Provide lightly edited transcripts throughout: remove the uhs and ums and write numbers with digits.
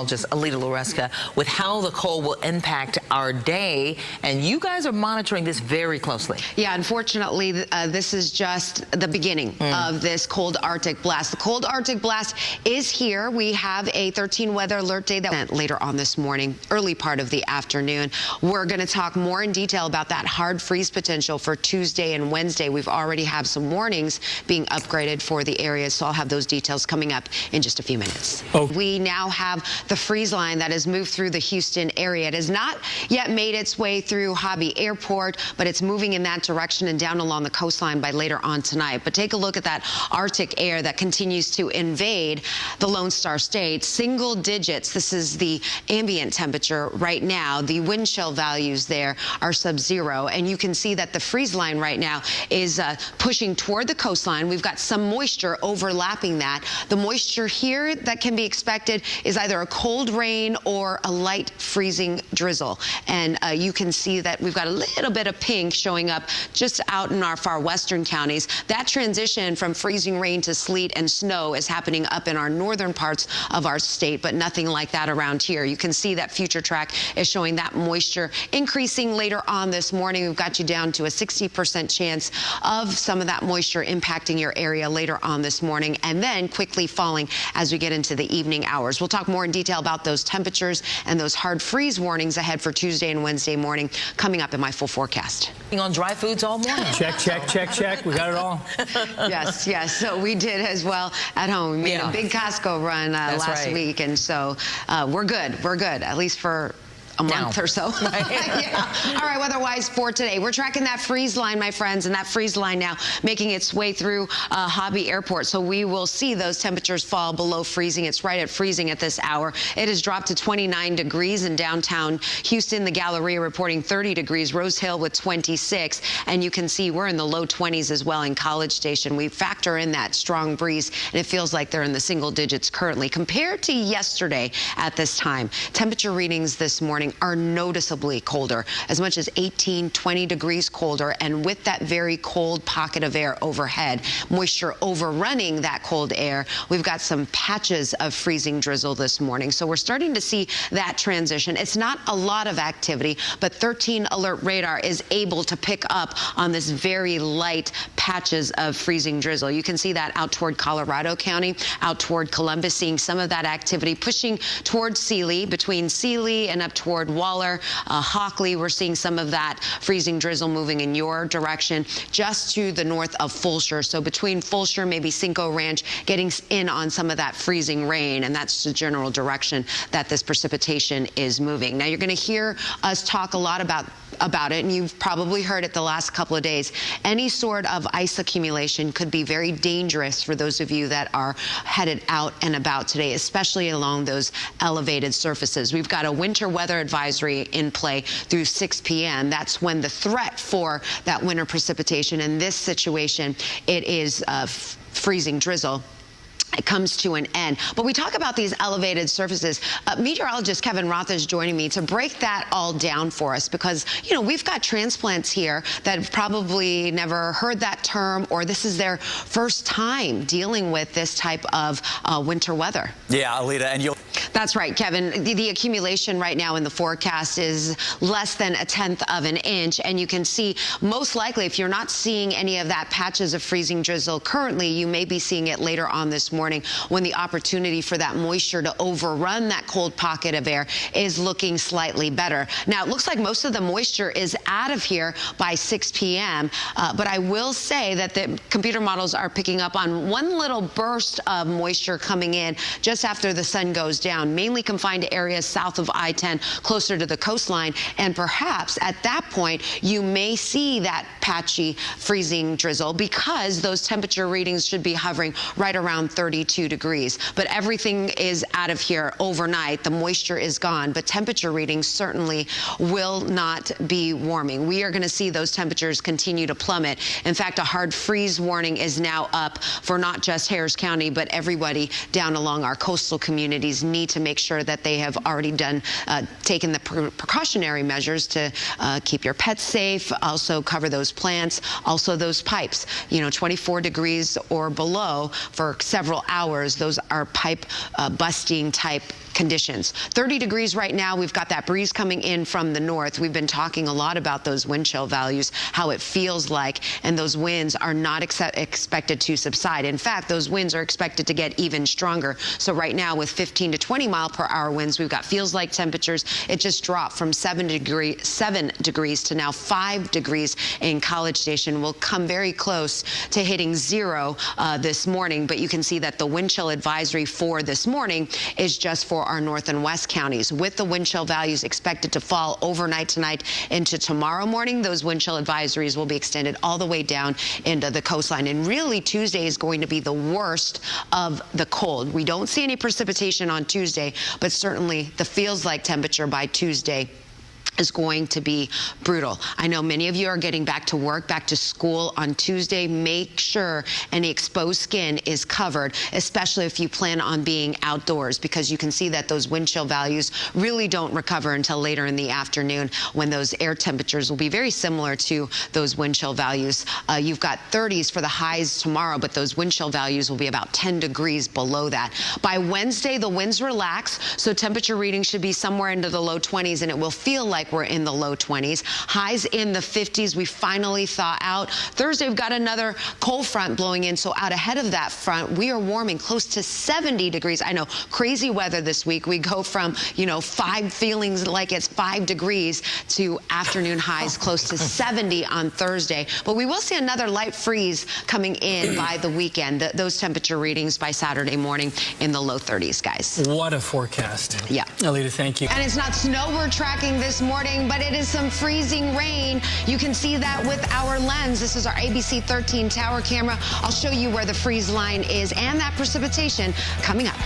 Just Elita Loresca with how the cold will impact our day, and you guys are monitoring this very closely. Yeah, unfortunately, this is just the beginning of this cold Arctic blast. The cold Arctic blast is here. We have a 13 weather alert day that later on this morning, early part of the afternoon. We're going to talk more in detail about that hard freeze potential for Tuesday and Wednesday. We've already have some warnings being upgraded for the areas, so I'll have those details coming up in just a few minutes. We now have the freeze line that has moved through the Houston area. It has not yet made its way through Hobby Airport, but it's moving in that direction and down along the coastline by later on tonight. But take a look at that Arctic air that continues to invade the Lone Star State. Single digits. This is the ambient temperature right now. The wind chill values there are sub-zero, and you can see that the freeze line right now is pushing toward the coastline. We've got some moisture overlapping that. The moisture here that can be expected is either a cold rain or a light freezing drizzle. And you can see that we've got a little bit of pink showing up just out in our far western counties. That transition from freezing rain to sleet and snow is happening up in our northern parts of our state, but nothing like that around here. You can see that future track is showing that moisture increasing later on this morning. We've got you down to a 60% chance of some of that moisture impacting your area later on this morning, and then quickly falling as we get into the evening hours. We'll talk more in detail about those temperatures and those hard freeze warnings ahead for Tuesday and Wednesday morning coming up in my full forecast. On dry foods all morning. Check, check, check, check. We got it all. Yes, yes. So we did as well at home. We made a big Costco run last week, and so we're good. We're good, at least for a month or so. Yeah. All right, weather-wise for today, we're tracking that freeze line, my friends, and that freeze line now making its way through Hobby Airport. So we will see those temperatures fall below freezing. It's right at freezing at this hour. It has dropped to 29 degrees in downtown Houston. The Galleria reporting 30 degrees. Rose Hill with 26. And you can see we're in the low 20s as well in College Station. We factor in that strong breeze, and it feels like they're in the single digits currently. Compared to yesterday at this time, temperature readings this morning are noticeably colder, as much as 18, 20 degrees colder, and with that very cold pocket of air overhead, moisture overrunning that cold air, we've got some patches of freezing drizzle this morning. So we're starting to see that transition. It's not a lot of activity, but 13 alert radar is able to pick up on this very light patches of freezing drizzle. You can see that out toward Colorado County, out toward Columbus, seeing some of that activity pushing toward Sealy, between Sealy and up toward Waller, Hockley. We're seeing some of that freezing drizzle moving in your direction, just to the north of Fulshear. So between Fulshear, maybe Cinco Ranch, getting in on some of that freezing rain, and that's the general direction that this precipitation is moving. Now, you're going to hear us talk a lot about it, and you've probably heard it the last couple of days. Any sort of ice accumulation could be very dangerous for those of you that are headed out and about today, especially along those elevated surfaces. We've got a winter weather advisory in play through 6 p.m. That's when the threat for that winter precipitation, in this situation, it is freezing drizzle, it comes to an end. But we talk about these elevated surfaces. Meteorologist Kevin Roth is joining me to break that all down for us, because, you know, we've got transplants here that have probably never heard that term, or this is their first time dealing with this type of winter weather. Yeah, Alita, and you'll... That's right, Kevin. The accumulation right now in the forecast is less than 1/10 of an inch, and you can see most likely, if you're not seeing any of that patches of freezing drizzle currently, you may be seeing it later on this morning, when the opportunity for that moisture to overrun that cold pocket of air is looking slightly better. Now, it looks like most of the moisture is out of here by 6 p.m., but I will say that the computer models are picking up on one little burst of moisture coming in just after the sun goes down, mainly confined to areas south of I-10, closer to the coastline, and perhaps at that point you may see that patchy freezing drizzle, because those temperature readings should be hovering right around 32 degrees. But everything is out of here overnight. The moisture is gone, but temperature readings certainly will not be warming. We are going to see those temperatures continue to plummet. In fact, a hard freeze warning is now up for not just Harris County, but everybody down along our coastal communities need to make sure that they have already taken the precautionary measures to keep your pets safe, also cover those plants, also those pipes. You know, 24 degrees or below for several hours, those are pipe busting type conditions. 30 degrees right now. We've got that breeze coming in from the north. We've been talking a lot about those wind chill values, how it feels like, and those winds are not expected to subside. In fact, those winds are expected to get even stronger. So right now with 15 to 20 mile per hour winds, we've got feels like temperatures. It just dropped from 7 degrees to now 5 degrees in College Station. We'll come very close to hitting 0 this morning, but you can see that the wind chill advisory for this morning is just for our north and west counties. With the wind chill values expected to fall overnight tonight into tomorrow morning, those wind chill advisories will be extended all the way down into the coastline. And really, Tuesday is going to be the worst of the cold. We don't see any precipitation on Tuesday, but certainly the feels like temperature by Tuesday is going to be brutal. I know many of you are getting back to work, back to school on Tuesday. Make sure any exposed skin is covered, especially if you plan on being outdoors, because you can see that those wind chill values really don't recover until later in the afternoon, when those air temperatures will be very similar to those wind chill values. You've got 30s for the highs tomorrow, but those wind chill values will be about 10 degrees below that. By Wednesday, the winds relax, so temperature readings should be somewhere into the low 20s, and it will feel like we're in the low 20s. Highs in the 50s. We finally thaw out. Thursday, we've got another cold front blowing in, so out ahead of that front, we are warming close to 70 degrees. I know, crazy weather this week. We go from, feelings like it's 5 degrees to afternoon highs close to 70 on Thursday. But we will see another light freeze coming in by the weekend. Those temperature readings by Saturday morning in the low 30s, guys. What a forecast. Yeah. Elita, thank you. And it's not snow we're tracking this morning, but it is some freezing rain. You can see that with our lens. This is our ABC 13 tower camera. I'll show you where the freeze line is and that precipitation coming up.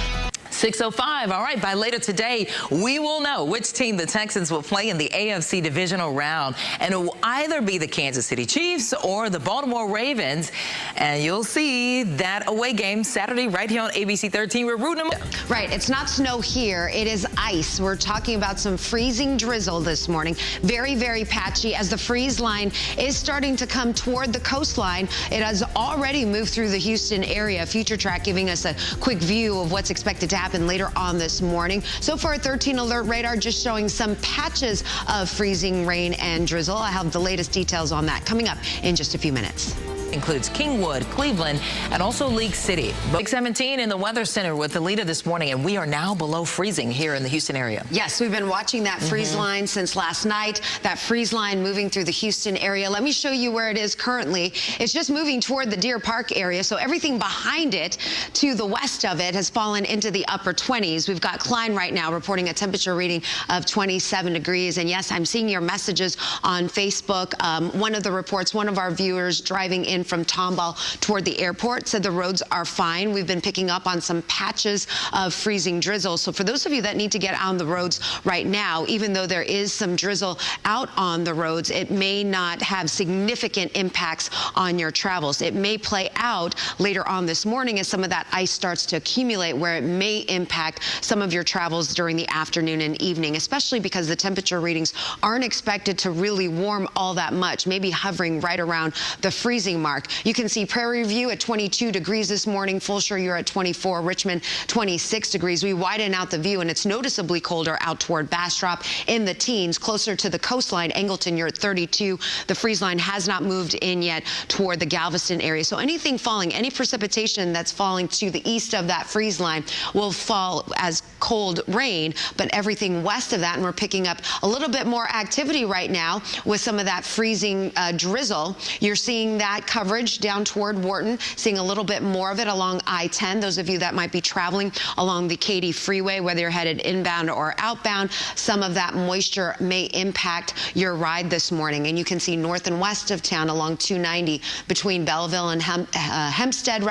6:05. All right, by later today, we will know which team the Texans will play in the AFC divisional round. And it will either be the Kansas City Chiefs or the Baltimore Ravens. And you'll see that away game Saturday right here on ABC 13. We're rooting them. Right. It's not snow here. It is ice. We're talking about some freezing drizzle this morning. Very, very patchy as the freeze line is starting to come toward the coastline. It has already moved through the Houston area. Future Track giving us a quick view of what's expected to happen later on this morning. So far, 13 alert radar just showing some patches of freezing rain and drizzle. I have the latest details on that coming up in just a few minutes. Includes Kingwood, Cleveland, and also League City. 6:17 in the Weather Center with Elita this morning, and we are now below freezing here in the Houston area. Yes, we've been watching that freeze line since last night. That freeze line moving through the Houston area. Let me show you where it is currently. It's just moving toward the Deer Park area, so everything behind it to the west of it has fallen into the upper 20s. We've got Klein right now reporting a temperature reading of 27 degrees. And yes, I'm seeing your messages on Facebook. One of the reports, one of our viewers driving in from Tomball toward the airport said the roads are fine. We've been picking up on some patches of freezing drizzle. So for those of you that need to get on the roads right now, even though there is some drizzle out on the roads, it may not have significant impacts on your travels. It may play out later on this morning as some of that ice starts to accumulate, where it may impact some of your travels during the afternoon and evening, especially because the temperature readings aren't expected to really warm all that much, maybe hovering right around the freezing mark. You can see Prairie View at 22 degrees this morning. Fulshire, you're at 24. Richmond, 26 degrees. We widen out the view, and it's noticeably colder out toward Bastrop in the teens. Closer to the coastline, Angleton, you're at 32. The freeze line has not moved in yet toward the Galveston area. So anything falling, any precipitation that's falling to the east of that freeze line will fall as cold rain, but everything west of that, and we're picking up a little bit more activity right now with some of that freezing drizzle. You're seeing that coverage down toward Wharton, seeing a little bit more of it along I-10. Those of you that might be traveling along the Katy Freeway, whether you're headed inbound or outbound, some of that moisture may impact your ride this morning. And you can see north and west of town along 290 between Belleville and Hempstead,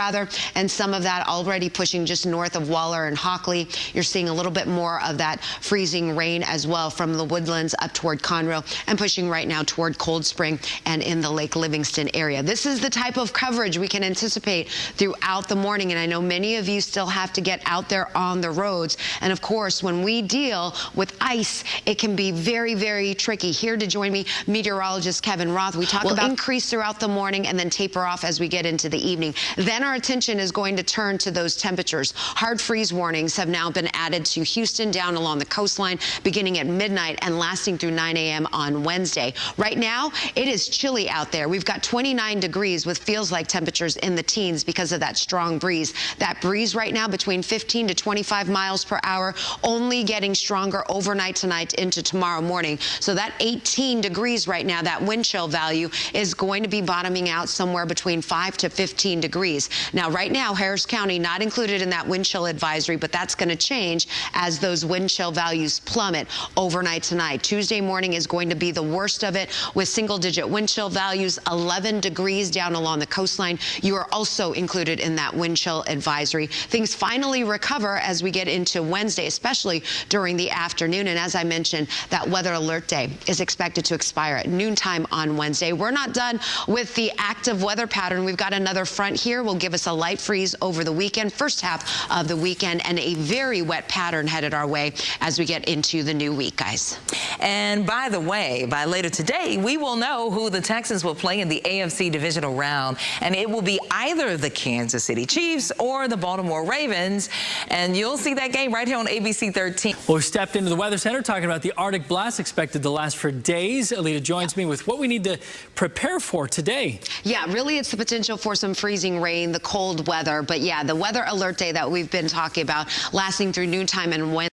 and some of that already pushing just north of Waller and Hockley. You're seeing a little bit more of that freezing rain as well from the Woodlands up toward Conroe and pushing right now toward Cold Spring and in the Lake Livingston area. This is the type of coverage we can anticipate throughout the morning, and I know many of you still have to get out there on the roads. And of course, when we deal with ice, it can be very, very tricky. Here to join me, meteorologist Kevin Roth. We talk about increase throughout the morning and then taper off as we get into the evening. Then our attention is going to turn to those temperatures. Hard freeze warnings have now been added added to Houston down along the coastline beginning at midnight and lasting through 9 a.m. on Wednesday. Right now, it is chilly out there. We've got 29 degrees with feels like temperatures in the teens because of that strong breeze. That breeze right now between 15 to 25 miles per hour, only getting stronger overnight tonight into tomorrow morning. So that 18 degrees right now, that wind chill value is going to be bottoming out somewhere between 5 to 15 degrees. Now, right now, Harris County not included in that wind chill advisory, but that's going to change as those wind chill values plummet overnight tonight. Tuesday morning is going to be the worst of it with single-digit wind chill values, 11 degrees down along the coastline. You are also included in that wind chill advisory. Things finally recover as we get into Wednesday, especially during the afternoon. And as I mentioned, that weather alert day is expected to expire at noontime on Wednesday. We're not done with the active weather pattern. We've got another front here will give us a light freeze over the weekend, first half of the weekend, and a very wet pattern headed our way as we get into the new week, guys. And by the way, by later today, we will know who the Texans will play in the AFC divisional round, and it will be either the Kansas City Chiefs or the Baltimore Ravens, and you'll see that game right here on ABC 13. Well, we stepped into the Weather Center talking about the Arctic blast expected to last for days. Elita joins me with what we need to prepare for today. Yeah, really it's the potential for some freezing rain, the cold weather, but yeah, the weather alert day that we've been talking about lasting through noontime and Wednesday.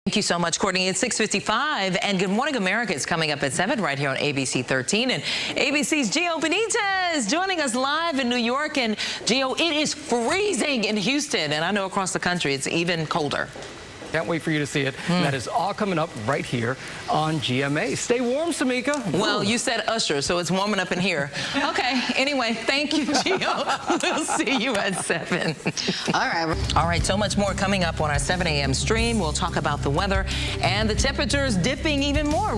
Thank you so much, Courtney. It's 6:55, and Good Morning America is coming up at 7 right here on ABC 13. And ABC's Gio Benitez joining us live in New York. And Gio, it is freezing in Houston, and I know across the country it's even colder. Can't wait for you to see it. And that is all coming up right here on GMA. Stay warm, Samica. Well, you said Usher, so it's warming up in here. Okay. Anyway, thank you, Gio. We'll see you at 7. All right. All right. So much more coming up on our 7 a.m. stream. We'll talk about the weather and the temperatures dipping even more.